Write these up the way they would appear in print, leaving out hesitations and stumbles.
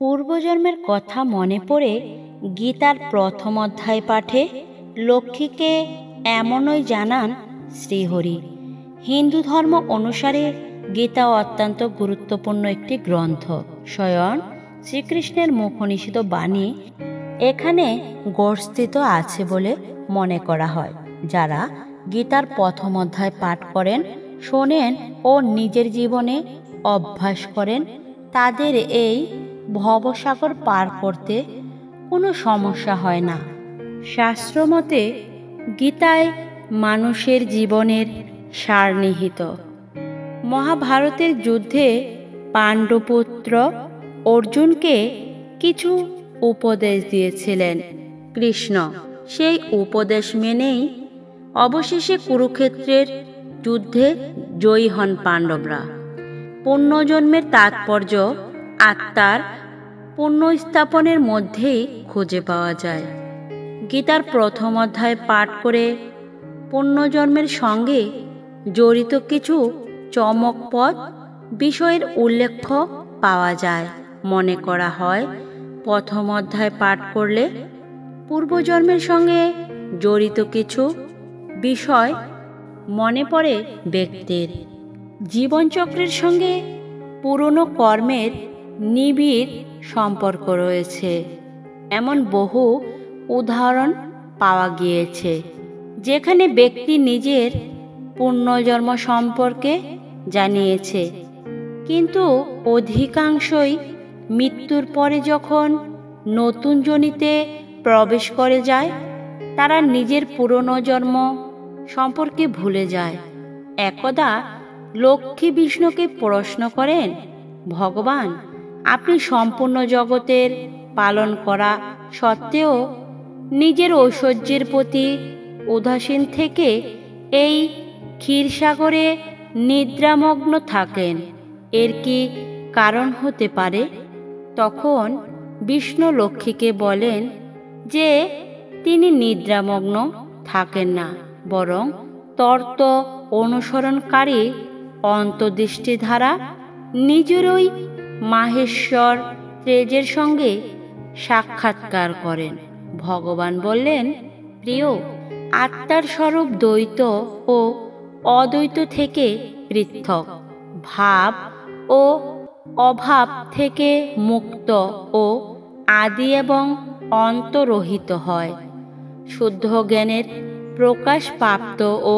পূর্বজন্মের কথা মনে পড়ে গীতার প্রথম অধ্যায় পাঠে লক্ষ্মীকে এমনই জানান শ্রীহরি। হিন্দু ধর্ম অনুসারে গীতা অত্যন্ত গুরুত্বপূর্ণ একটি গ্রন্থ। স্বয়ং শ্রীকৃষ্ণের মুখনিষিদ্ধ বাণী এখানে গর্স্থিত আছে বলে মনে করা হয়। যারা গীতার প্রথম অধ্যায় পাঠ করেন, শোনেন ও নিজের জীবনে অভ্যাস করেন, তাদের এই ভবসাগর পার করতে কোনো সমস্যা হয় না। শাস্ত্রমতে গীতায় মানুষের জীবনের সার নিহিত। মহাভারতের যুদ্ধে পাণ্ডুপুত্র অর্জুনকে কিছু উপদেশ দিয়েছিলেন কৃষ্ণ। সেই উপদেশ মেনেই অবশেষে কুরুক্ষেত্রের যুদ্ধে জয়ী হন পাণ্ডবরা। পুণ্যজন্মের তাৎপর্য আত্মার পুণ্যস্থাপনের মধ্যেই খুঁজে পাওয়া যায়। গীতার প্রথম অধ্যায় পাঠ করে পুণ্যজন্মের সঙ্গে জড়িত কিছু চমকপ্রদ বিষয়ের উল্লেখ পাওয়া যায়। মনে করা হয় প্রথম অধ্যায় পাঠ করলে পূর্বজন্মের সঙ্গে জড়িত কিছু বিষয় মনে পড়ে ব্যক্তির জীবনচক্রের সঙ্গে পুরনো কর্মের নিবিড় সম্পর্ক রয়েছে। এমন বহু উদাহরণ পাওয়া গিয়েছে যেখানে ব্যক্তি নিজের পুণ্যজন্ম সম্পর্কে জানিয়েছে, কিন্তু অধিকাংশই মৃত্যুর পরে যখন নতুন যোনিতে প্রবেশ করে যায়, তারা নিজের পুরনো জন্ম সম্পর্কে ভুলে যায়। একদা লক্ষ্মী বিষ্ণুকে প্রশ্ন করেন, ভগবান, আপনি সম্পূর্ণ জগতের পালন করা সত্ত্বেও নিজের ঐশ্বর্যের প্রতি উদাসীন থেকে এই ক্ষীরসাগরে নিদ্রামগ্ন থাকেন, এর কি কারণ হতে পারে? তখন বিষ্ণু লক্ষ্মীকে বলেন যে তিনি নিদ্রামগ্ন থাকেন না, বরং তত্ত্ব অনুসরণকারী অন্তর্দৃষ্টি দ্বারা নিজেরই মাহেশ্বর তেজের সঙ্গে সাক্ষাৎকার করেন। ভগবান বললেন, প্রিয়, আত্মার স্বরূপ দ্বৈত ও অদ্বৈত থেকে পৃথক, ভাব ও অভাব থেকে মুক্ত ও আদি এবং অন্তরহিত হয়। শুদ্ধ জ্ঞানের প্রকাশ প্রাপ্ত ও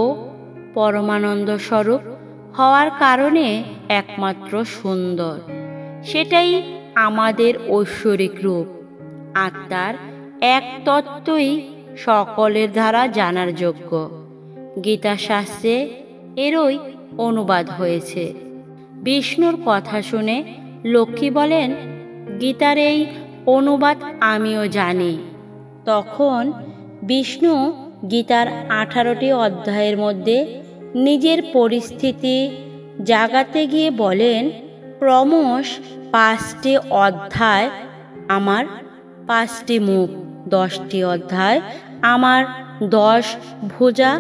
পরমানন্দ স্বরূপ হওয়ার কারণে একমাত্র সুন্দর, সেটাই আমাদের ঐশ্বরিক রূপ। আত্মার এক তত্ত্বই সকলের দ্বারা জানার যোগ্য। গীতা শাস্ত্রে এরই অনুবাদ হয়েছে। বিষ্ণুর কথা শুনে লক্ষ্মী বলেন, গীতার এই অনুবাদ আমিও জানি। তখন বিষ্ণু গীতার 18টি অধ্যায়ের মধ্যে নিজের পরিস্থিতি জাগাতে গিয়ে বলেন, ক্রমশ 5টি অধ্যায় আমার 5টি মুখ, 10টি অধ্যায় আমার 10 ভুজা,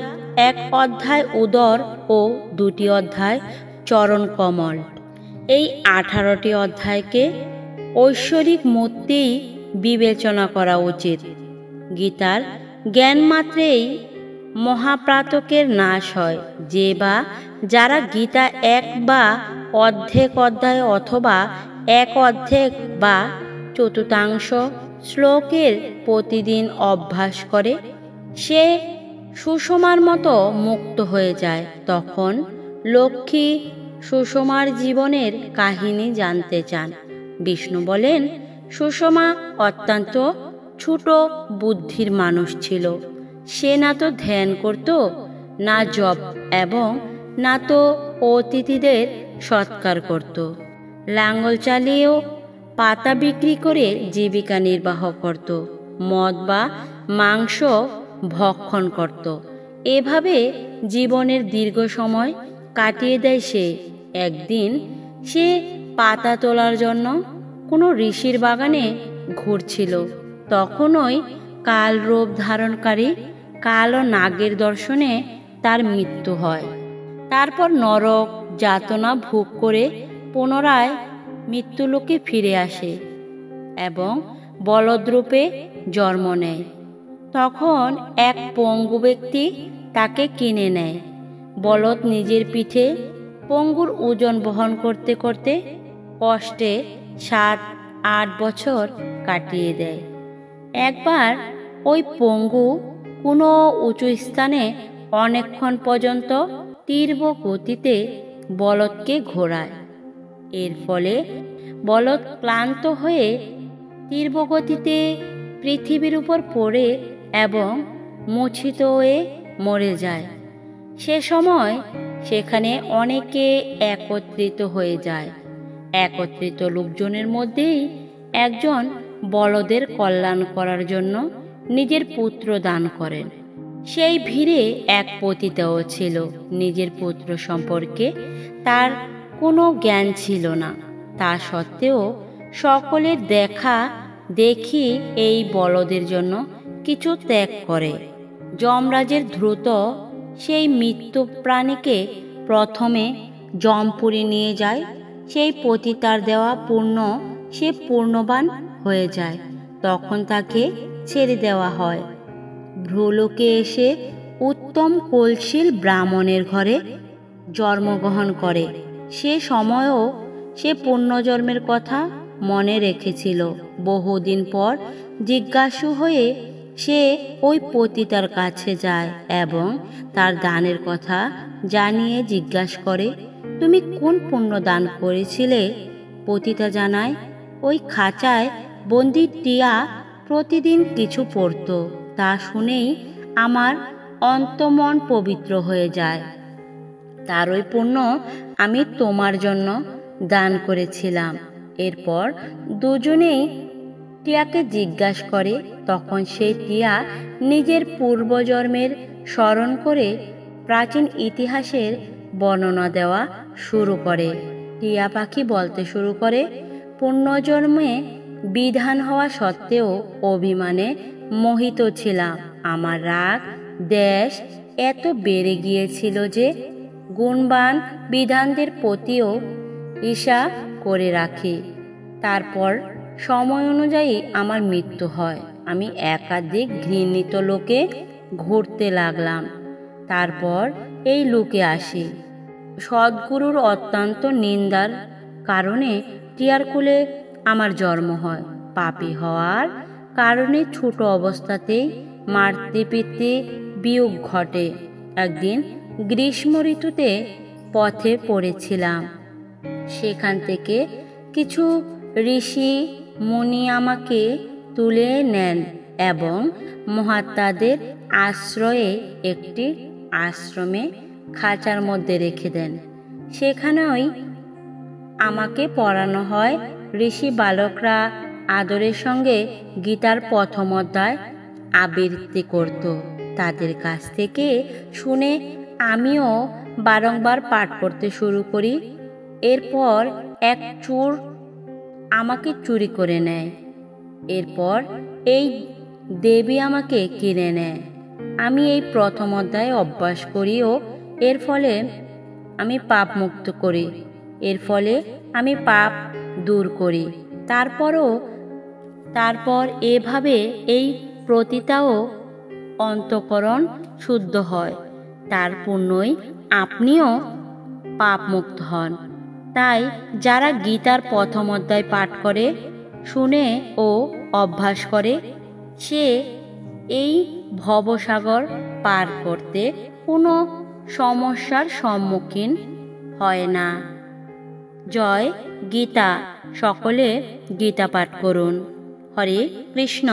1 অধ্যায় উদর ও 2টি অধ্যায় চরণ কমল। এই 18টি অধ্যায়কে ঐশ্বরিক মূর্তি বিবেচনা করা উচিত। গীতার জ্ঞান মাত্রেই মহাপ্রাতকের নাশ হয়। যে বা যারা গীতা 1 বা অর্ধেক অধ্যায় অথবা 1 অর্ধেক বা চতুর্থাংশ শ্লোকের প্রতিদিন অভ্যাস করে, সে সুষমার মতো মুক্ত হয়ে যায়। তখন লক্ষ্মী সুষমার জীবনের কাহিনী জানতে চান। বিষ্ণু বলেন, সুষমা অত্যন্ত ছোট বুদ্ধির মানুষ ছিল। সে না তো ধ্যান করত, না জপ এবং না তো অতিথিদের সৎকার করত। লাঙ্গল চালিয়েও পাতা বিক্রি করে জীবিকা নির্বাহ করত, মদ বা মাংস ভক্ষণ করত। এভাবে জীবনের দীর্ঘ সময় কাটিয়ে দেয় সে। একদিন সে পাতা তোলার জন্য কোনো ঋষির বাগানে ঘুরছিল। তখনই কাল রূপ ধারণকারী কালো নাগের দর্শনে তার মৃত্যু হয়। তারপর নরক যাতনা ভোগ করে পুনরায় মৃত্যুলোকে ফিরে আসে। এবং বলদরূপে জন্ম নেয়। তখন এক পঙ্গু ব্যক্তি তাকে কিনে নেয়। বলদ নিজের পিঠে পঙ্গুর ওজন বহন করতে করতে কষ্টে 7-8 বছর কাটিয়ে দেয়। একবার ওই পঙ্গু কোনো উঁচু স্থানে অনেকক্ষণ পর্যন্ত তীব্র গতিতে বলদকে ঘোরায়। এর ফলে বলদ ক্লান্ত হয়ে তীব্র গতিতে পৃথিবীর উপর পড়ে এবং মূর্ছিত হয়ে মরে যায়। সে সময় সেখানে অনেকে একত্রিত হয়ে যায়। একত্রিত লোকজনের মধ্যেই একজন বলদের কল্যাণ করার জন্য নিজের পুত্র দান করেন। সেই ভিড়ে এক পতিতাও ছিল। নিজের পুত্র সম্পর্কে তার কোনো জ্ঞান ছিল না। তা সত্ত্বেও সকলের দেখা দেখি এই বলদের জন্য কিছু ত্যাগ করে। যমরাজের দ্রুত সেই মৃত্যু প্রাণীকে প্রথমে যমপুরী নিয়ে যায়। সেই পতিতার দেওয়া পুণ্য সে পূর্ণবান হয়ে যায়। তখন তাকে ছেড়ে দেওয়া হয়। ভ্রূলোকে এসে উত্তম কুলশীল ব্রাহ্মণের ঘরে জন্মগ্রহণ করে। সে সময়ও সে পুণ্যজন্মের কথা মনে রেখেছিল। বহুদিন পর জিজ্ঞাসু হয়ে সে ওই পতিতার কাছে যায় এবং তার দানের কথা জানিয়ে জিজ্ঞাসা করে, তুমি কোন পুণ্য দান করেছিলে? পতিতা জানায়, ওই খাঁচায় বন্দি টিয়া প্রতিদিন কিছু পড়ত। তা শুনেই আমার অন্তমন পবিত্র হয়ে যায়। তার ওই পুণ্য আমি তোমার জন্য দান করেছিলাম। এরপর দুজনেই টিয়াকে জিজ্ঞাসা করে। তখন সেই টিয়া নিজের পূর্বজন্মের স্মরণ করে প্রাচীন ইতিহাসের বর্ণনা দেওয়া শুরু করে। টিয়া পাখি বলতে শুরু করে, পুণ্যজন্মে বিধান হওয়া সত্ত্বেও অভিমানে মোহিত ছিলাম। আমার রাগ দেশ এত বেড়ে গিয়েছিল যে গুণবান বিধানদের প্রতিও ঈর্ষা করে রাখি। তারপর সময় অনুযায়ী আমার মৃত্যু হয়। আমি একাধিক ঘৃণিত লোকে ঘুরতে লাগলাম। তারপর এই লোকে আসি। সদ্গুরুর অত্যন্ত নিন্দার কারণে টিয়ার কুলে আমার জন্ম হয়। পাপী হওয়ার কারণে ছোট অবস্থাতেই মাতৃপিতৃ বিয়োগ ঘটে। একদিন গ্রীষ্ম ঋতুতে পথে পড়েছিলাম। সেখান থেকে কিছু ঋষি মুনি আমাকে তুলে নেন এবং মহাত্মাদের আশ্রয়ে একটি আশ্রমে খাঁচার মধ্যে রেখে দেন। সেখানেই আমাকে পড়ানো হয়। ঋষি বালকরা আদরের সঙ্গে গীতার প্রথম অধ্যায় আবৃত্তি করত। তাদের কাছ থেকে শুনে আমিও বারংবার পাঠ করতে শুরু করি। এরপর এক চোর আমাকে চুরি করে নেয়। এরপর এই দেবী আমাকে কিনে নেয়। আমি এই প্রথম অধ্যায়ে অভ্যাস করি ও এর ফলে আমি পাপ মুক্ত করি। এর ফলে আমি পাপ দূর করি। তারপর এভাবে এই প্রতিতাও অন্তঃকরণ শুদ্ধ হয়। তার পুণ্যই আপনিও পাপ মুক্ত হন। তাই যারা গীতার প্রথম অধ্যায় পাঠ করে, শুনে ও অভ্যাস করে, সে এই ভবসাগর পার করতে কোনো সমস্যার সম্মুখীন হয় না। জয় গীতা। সকলে গীতা পাঠ করুন। হরে কৃষ্ণ।